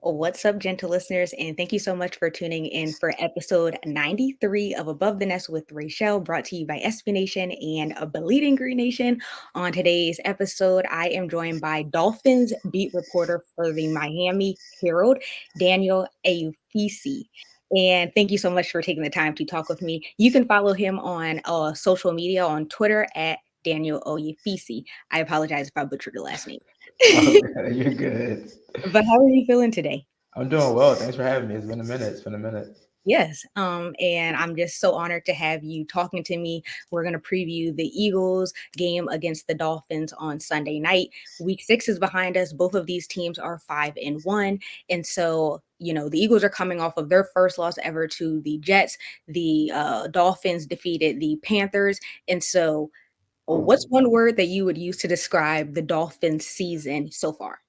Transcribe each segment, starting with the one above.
What's up, gentle listeners? And thank you so much for tuning in for episode 93 of Above the Nest with Raichele, brought to you by SB Nation and a Bleeding Green Nation. On today's episode, I am joined by Dolphins Beat Reporter for the Miami Herald, Daniel Oyefusi. And thank you so much for taking the time to talk with me. You can follow him on social media on Twitter at Daniel Oyefusi. I apologize if I butchered the last name. Okay, you're good. But how are you feeling today? I'm doing well. Thanks for having me. It's been a minute. It's been a minute. Yes. And I'm just so honored to have you talking to me. We're going to preview the Eagles game against the Dolphins on Sunday night. Week 6 is behind us. Both of these teams are 5-1. And so, the Eagles are coming off of their first loss ever to the Jets. The Dolphins defeated the Panthers. And so, what's one word that you would use to describe the Dolphins season so far?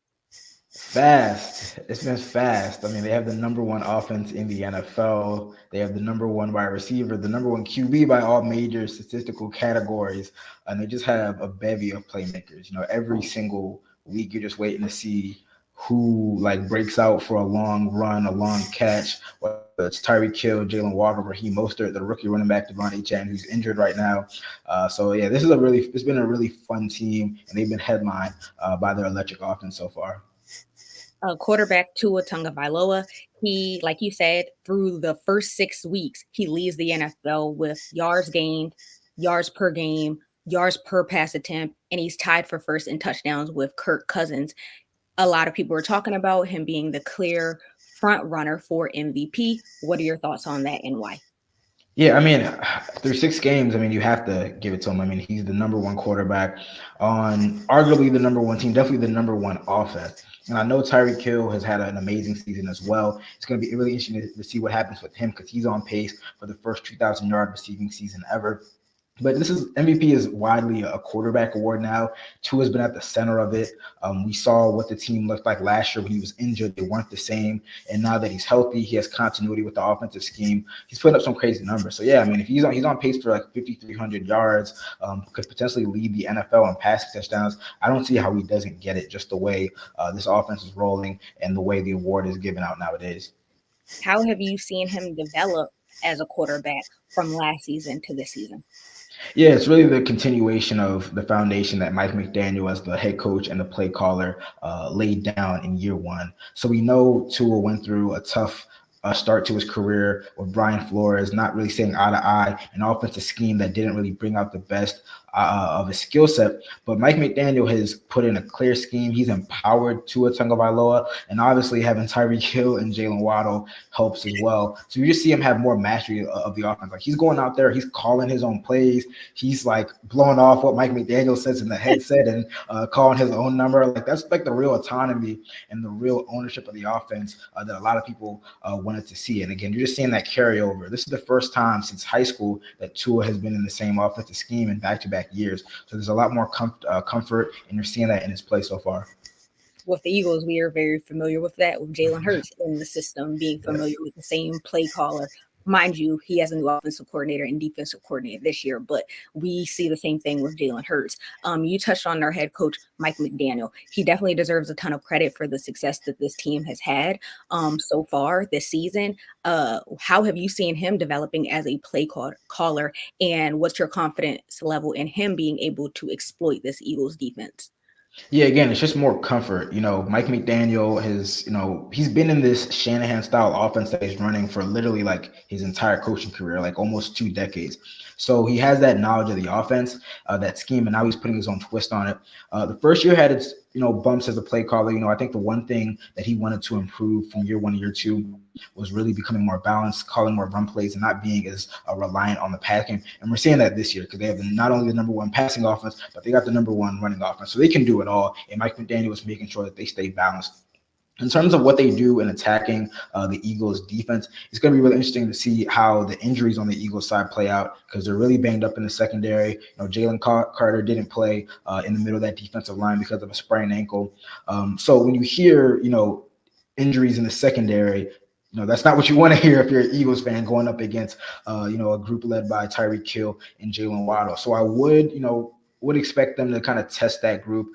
Fast. It's been fast. I mean, they have the number one offense in the NFL. They have the number one wide receiver, the number one QB by all major statistical categories. And they just have a bevy of playmakers. Every single week you're just waiting to see who like breaks out for a long run, a long catch, whether it's Tyreek Hill, Jalen Walker, Raheem Mostert, the rookie running back Devontae Chan, who's injured right now. So yeah, it's been a really fun team, and they've been headlined by their electric offense so far. Quarterback Tua Tagovailoa. He, like you said, through the first 6 weeks, he leads the NFL with yards gained, yards per game, yards per pass attempt, and he's tied for first in touchdowns with Kirk Cousins. A lot of people are talking about him being the clear front runner for MVP. What are your thoughts on that and why? Yeah, I mean, through 6 games, I mean, you have to give it to him. I mean, he's the number one quarterback on arguably the number one team, definitely the number one offense. And I know Tyreek Hill has had an amazing season as well. It's going to be really interesting to see what happens with him because he's on pace for the first 2,000-yard receiving season ever. But this is MVP is widely a quarterback award now. Tua has been at the center of it. We saw what the team looked like last year when he was injured. They weren't the same. And now that he's healthy, he has continuity with the offensive scheme. He's putting up some crazy numbers. So yeah, I mean, if he's on pace for like 5,300 yards, could potentially lead the NFL in passing touchdowns. I don't see how he doesn't get it. Just the way this offense is rolling and the way the award is given out nowadays. How have you seen him develop as a quarterback from last season to this season? Yeah, it's really the continuation of the foundation that Mike McDaniel, as the head coach and the play caller, laid down in year one. So we know Tua went through a tough start to his career with Brian Flores, not really seeing eye to eye, an offensive scheme that didn't really bring out the best of his skill set. But Mike McDaniel has put in a clear scheme. He's empowered Tua Tagovailoa, and obviously having Tyreek Hill and Jalen Waddle helps as well. So you just see him have more mastery of the offense. Like he's going out there, he's calling his own plays. He's like blowing off what Mike McDaniel says in the headset and calling his own number. Like that's like the real autonomy and the real ownership of the offense that a lot of people wanted to see. And again, you're just seeing that carryover. This is the first time since high school that Tua has been in the same offensive scheme in back-to-back years. So there's a lot more comfort, and you're seeing that in his play so far. With the Eagles, we are very familiar with that, with Jalen Hurts in the system, being familiar with the same play caller. Mind you, he has a new offensive coordinator and defensive coordinator this year, but we see the same thing with Jalen Hurts. You touched on our head coach, Mike McDaniel. He definitely deserves a ton of credit for the success that this team has had so far this season. How have you seen him developing as a play caller, and what's your confidence level in him being able to exploit this Eagles defense? Yeah, again, it's just more comfort. Mike McDaniel he's been in this Shanahan style offense that he's running for literally like his entire coaching career, like almost 2 decades. So he has that knowledge of the offense, that scheme, and now he's putting his own twist on it. The first year had its bumps as a play caller. I think the one thing that he wanted to improve from year one to year two was really becoming more balanced, calling more run plays, and not being as reliant on the pass game. And we're seeing that this year because they have not only the number one passing offense, but they got the number one running offense. So they can do it all. And Mike McDaniel is making sure that they stay balanced. In terms of what they do in attacking the Eagles defense, it's going to be really interesting to see how the injuries on the Eagles side play out because they're really banged up in the secondary. Jalen Carter didn't play in the middle of that defensive line because of a sprained ankle. So when you hear, injuries in the secondary, that's not what you want to hear if you're an Eagles fan going up against, a group led by Tyreek Hill and Jalen Waddle. So I would, would expect them to kind of test that group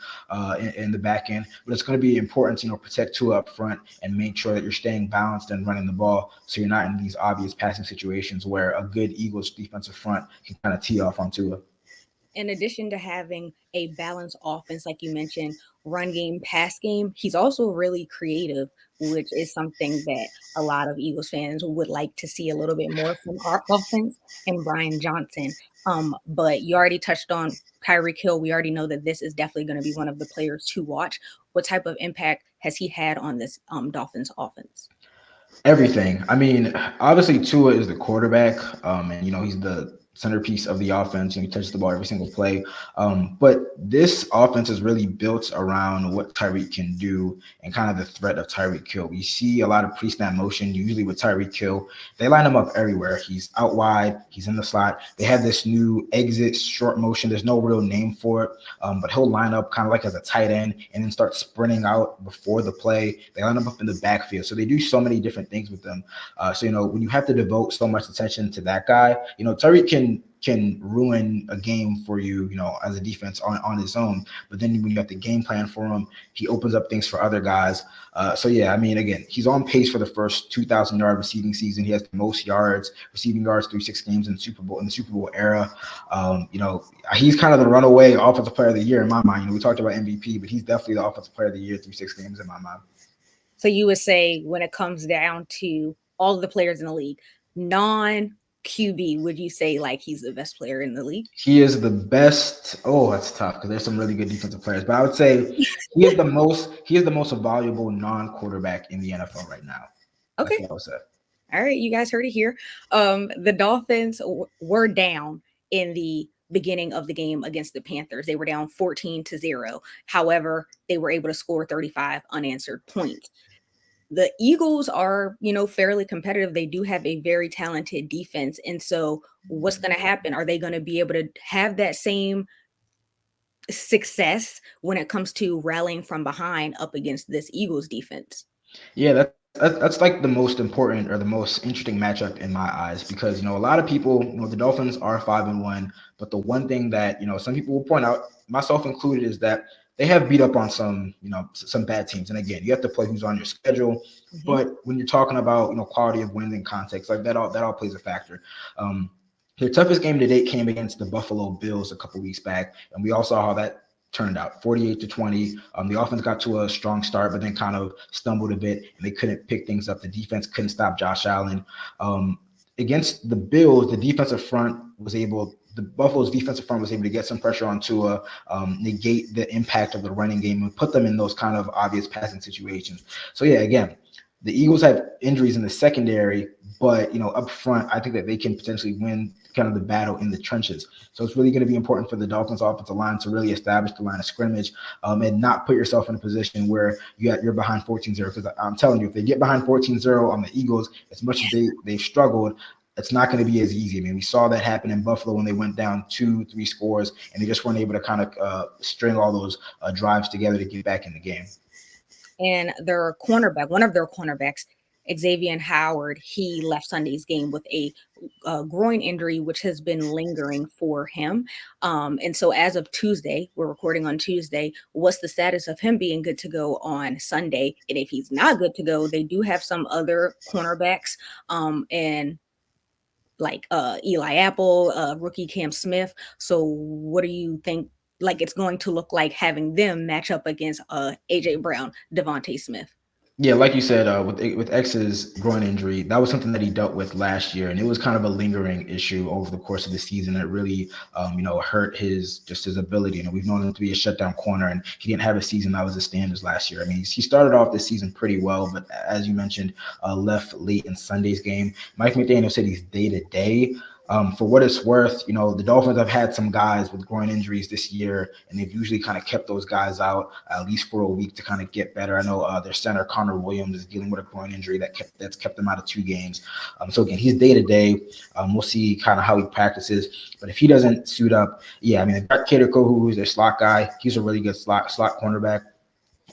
in the back end, but it's going to be important to protect Tua up front and make sure that you're staying balanced and running the ball, so you're not in these obvious passing situations where a good Eagles defensive front can kind of tee off on Tua. In addition to having a balanced offense, like you mentioned, run game, pass game, he's also really creative, which is something that a lot of Eagles fans would like to see a little bit more from our offense and Brian Johnson. But you already touched on Tyreek Hill. We already know that this is definitely going to be one of the players to watch. What type of impact has he had on this Dolphins offense? Everything. I mean, obviously Tua is the quarterback, and he's the centerpiece of the offense. He touches the ball every single play. But this offense is really built around what Tyreek can do and kind of the threat of Tyreek Hill. We see a lot of pre-snap motion, usually with Tyreek Hill. They line him up everywhere. He's out wide. He's in the slot. They have this new exit short motion. There's no real name for it, but he'll line up kind of like as a tight end and then start sprinting out before the play. They line him up in the backfield. So they do so many different things with them. So when you have to devote so much attention to that guy, Tyreek can ruin a game for you, as a defense on his own. But then when you have the game plan for him, he opens up things for other guys. So yeah, I mean, again, he's on pace for the first 2,000-yard receiving season. He has the most receiving yards through 6 games in the Super Bowl era. He's kind of the runaway offensive player of the year in my mind. We talked about MVP, but he's definitely the offensive player of the year through 6 games in my mind. So you would say when it comes down to all of the players in the league, non-QB, would you say like he's the best player in the league? He is the best. Oh, that's tough because there's some really good defensive players, but I would say he is the most valuable non-quarterback in the NFL right now. Okay. That's what I would say. All right, you guys heard it here. The Dolphins were down in the beginning of the game against the Panthers. They were down 14-0. However, they were able to score 35 unanswered points. The Eagles are, fairly competitive. They do have a very talented defense. And so what's going to happen? Are they going to be able to have that same success when it comes to rallying from behind up against this Eagles defense? Yeah, that's like the most important or the most interesting matchup in my eyes because a lot of people, the Dolphins are 5-1, but the one thing that some people will point out, myself included, is that they have beat up on some bad teams. And again, you have to play who's on your schedule. Mm-hmm. But when you're talking about quality of wins and context, like that all plays a factor. Their toughest game to date came against the Buffalo Bills a couple weeks back, and we all saw how that turned out, 48-20. The offense got to a strong start, but then kind of stumbled a bit, and they couldn't pick things up. The defense couldn't stop Josh Allen. Against the Bills, the Buffalo's defensive front was able to get some pressure on Tua, negate the impact of the running game, and put them in those kind of obvious passing situations. So yeah, again, the Eagles have injuries in the secondary, but up front, I think that they can potentially win kind of the battle in the trenches. So it's really going to be important for the Dolphins offensive line to really establish the line of scrimmage, and not put yourself in a position where you're behind 14-0. Because I'm telling you, if they get behind 14-0 on the Eagles, as much as they've struggled, it's not going to be as easy. I mean, we saw that happen in Buffalo when they went down 2-3 scores, and they just weren't able to kind of string all those drives together to get back in the game. And one of their cornerbacks, Xavier Howard, he left Sunday's game with a groin injury, which has been lingering for him. And so as of Tuesday, we're recording on Tuesday, what's the status of him being good to go on Sunday? And if he's not good to go, they do have some other cornerbacks, and like Eli Apple, rookie Cam Smith. So what do you think it's going to look like having them match up against AJ Brown, Devontae Smith? Yeah, like you said, with X's groin injury, that was something that he dealt with last year, and it was kind of a lingering issue over the course of the season. It really, hurt his ability. We've known him to be a shutdown corner, and he didn't have a season that was his standards last year. I mean, he started off this season pretty well, but as you mentioned, left late in Sunday's game. Mike McDaniel said he's day to day. For what it's worth, the Dolphins have had some guys with groin injuries this year, and they've usually kind of kept those guys out at least for a week to kind of get better. I know their center, Connor Williams, is dealing with a groin injury that's kept him out of 2 games. So again, he's day to day. We'll see kind of how he practices, but if he doesn't suit up, yeah, I mean, Kader Kohou, who's their slot guy, he's a really good slot cornerback.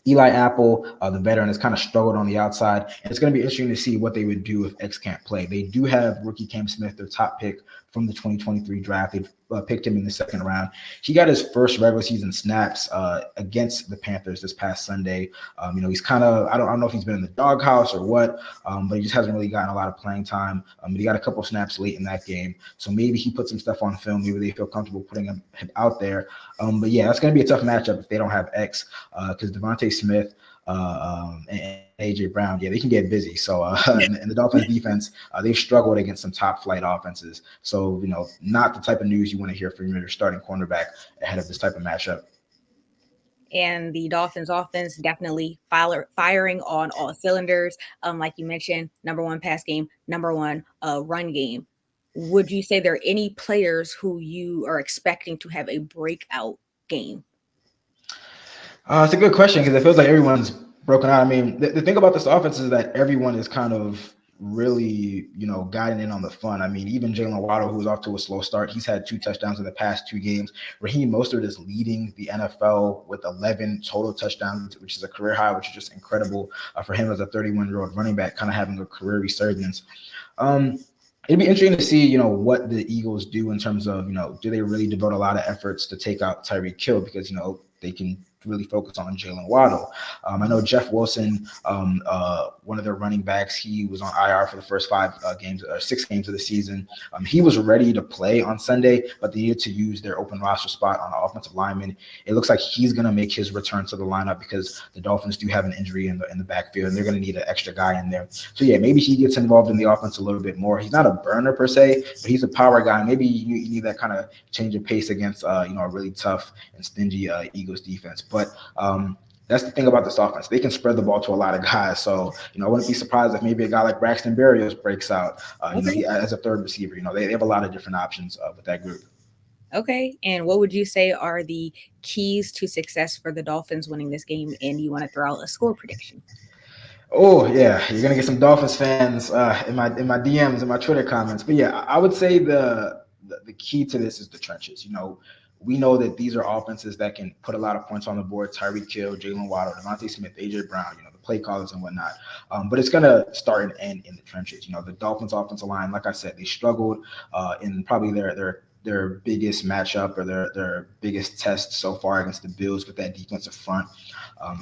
Eli Apple, the veteran, has kind of struggled on the outside, and it's going to be interesting to see what they would do if X can't play. They do have rookie Cam Smith, their top pick, from the 2023 draft. They picked him in the second round. He got his first regular season snaps against the Panthers this past Sunday. He's kind of, I don't know if he's been in the doghouse or what, but he just hasn't really gotten a lot of playing time. But he got a couple snaps late in that game. So maybe he put some stuff on film. Maybe they feel comfortable putting him out there. But yeah, that's going to be a tough matchup if they don't have X, because Devontae Smith and AJ Brown, yeah, they can get busy. So and the Dolphins defense, they've struggled against some top flight offenses. So, not the type of news you want to hear from your starting cornerback ahead of this type of matchup. And the Dolphins offense definitely firing on all cylinders. Like you mentioned, number one pass game, number one run game. Would you say there are any players who you are expecting to have a breakout game? It's a good question because it feels like everyone's broken out. I mean, the thing about this offense is that everyone is kind of really, guiding in on the fun. I mean, even Jalen Waddle, who's off to a slow start, he's had 2 touchdowns in the past 2 games. Raheem Mostert is leading the NFL with 11 total touchdowns, which is a career high, which is just incredible for him as a 31-year-old running back, kind of having a career resurgence. It'd be interesting to see, what the Eagles do in terms of, do they really devote a lot of efforts to take out Tyreek Hill because, they can really focus on Jalen Waddle. I know Jeff Wilson, one of their running backs, he was on IR for the first 6 games of the season. He was ready to play on Sunday, but they needed to use their open roster spot on the offensive lineman. It looks like he's going to make his return to the lineup because the Dolphins do have an injury in the backfield, and they're going to need an extra guy in there. So yeah, maybe he gets involved in the offense a little bit more. He's not a burner per se, but he's a power guy. Maybe you need that kind of change of pace against a really tough and stingy Eagles defense. But that's the thing about this offense. They can spread the ball to a lot of guys. So, I wouldn't be surprised if maybe a guy like Braxton Berrios breaks out, Okay. as a third receiver. They have a lot of different options with that group. Okay. And what would you say are the keys to success for the Dolphins winning this game? And you want to throw out a score prediction? Oh yeah, you're gonna get some Dolphins fans in my DMs and my Twitter comments. But yeah, I would say the key to this is the trenches. We know that these are offenses that can put a lot of points on the board. Tyreek Hill, Jalen Waddle, Devontae Smith, AJ Brown. The play callers and whatnot. But it's gonna start and end in the trenches. The Dolphins offensive line, like I said, they struggled in probably their biggest matchup or their biggest test so far against the Bills with that defensive front.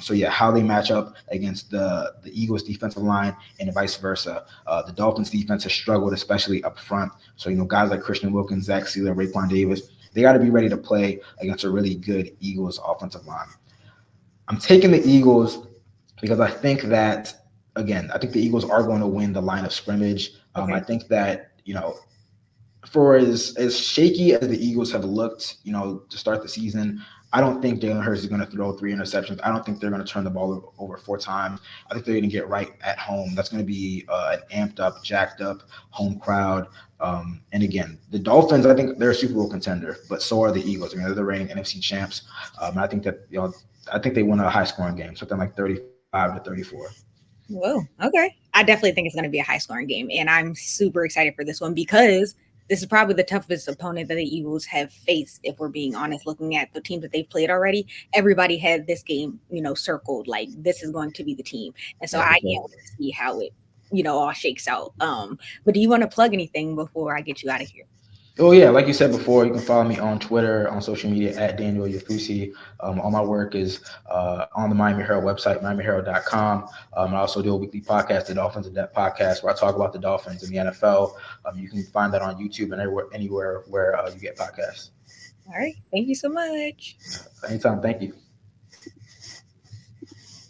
So yeah, how they match up against the Eagles defensive line and vice versa. The Dolphins defense has struggled, especially up front. So guys like Christian Wilkins, Zach Sealer, Raekwon Davis, they got to be ready to play against a really good Eagles offensive line. I'm taking the Eagles because I think that, again, I think the Eagles are going to win the line of scrimmage. Okay. I think that, for as shaky as the Eagles have looked, to start the season, I don't think Jalen Hurts is going to throw 3 interceptions. I don't think they're going to turn the ball over 4 times. I think they're going to get right at home. That's going to be an amped up, jacked up home crowd. And again, the Dolphins, I think they're a Super Bowl contender, but so are the Eagles. They're the reigning NFC champs. And I think that I think they win a high scoring game, something like 35-34. Whoa. Okay. I definitely think it's going to be a high scoring game. And I'm super excited for this one because this is probably the toughest opponent that the Eagles have faced, if we're being honest, looking at the teams that they've played already. Everybody had this game, circled like this is going to be the team. And so I can't wait to see how it, all shakes out. But do you want to plug anything before I get you out of here? Oh yeah, like you said before, you can follow me on Twitter, on social media at Daniel Oyefusi. All my work is on the Miami Herald website, miamiherald.com. I also do a weekly podcast, the Dolphins in Depth podcast, where I talk about the Dolphins and the NFL. You can find that on YouTube and anywhere where you get podcasts. All right. Thank you so much. Anytime. Thank you.